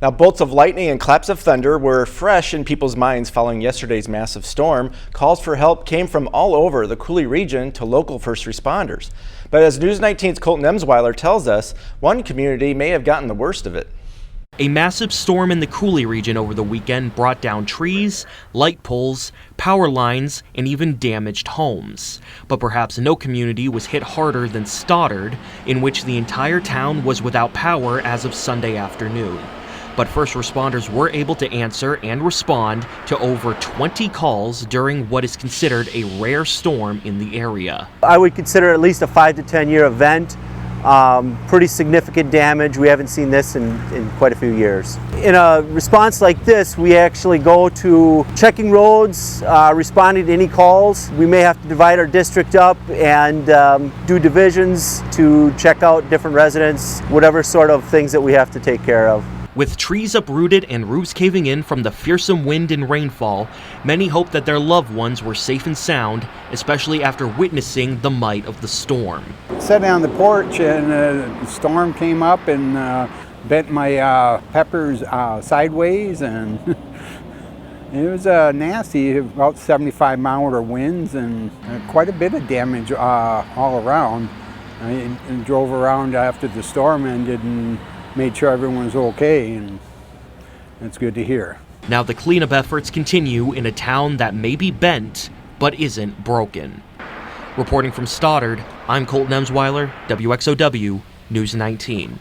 Now, bolts of lightning and claps of thunder were fresh in people's minds following yesterday's massive storm. Calls for help came from all over the Coulee region to local first responders. But as News 19's Colton Emsweiler tells us, one community may have gotten the worst of it. A massive storm in the Coulee region over the weekend brought down trees, light poles, power lines, and even damaged homes. But perhaps no community was hit harder than Stoddard, in which the entire town was without power as of Sunday afternoon. But first responders were able to answer and respond to over 20 calls during what is considered a rare storm in the area. I would consider at least a 5 to 10 year event. Pretty significant damage. We haven't seen this in quite a few years. In a response like this, we actually go to checking roads, responding to any calls. We may have to divide our district up and do divisions to check out different residents, whatever sort of things that we have to take care of. With trees uprooted and roofs caving in from the fearsome wind and rainfall, many hope that their loved ones were safe and sound, especially after witnessing the might of the storm. Sat on the porch and the storm came up and bent my peppers sideways, and it was nasty, about 75-mile-an-hour winds and quite a bit of damage all around. I drove around after the storm ended and made sure everyone was okay, and it's good to hear. Now the cleanup efforts continue in a town that may be bent, but isn't broken. Reporting from Stoddard, I'm Colton Emsweiler, WXOW News 19.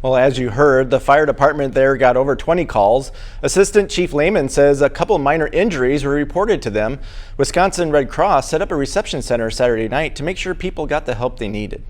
Well, as you heard, the fire department there got over 20 calls. Assistant Chief Lehman says a couple minor injuries were reported to them. Wisconsin Red Cross set up a reception center Saturday night to make sure people got the help they needed.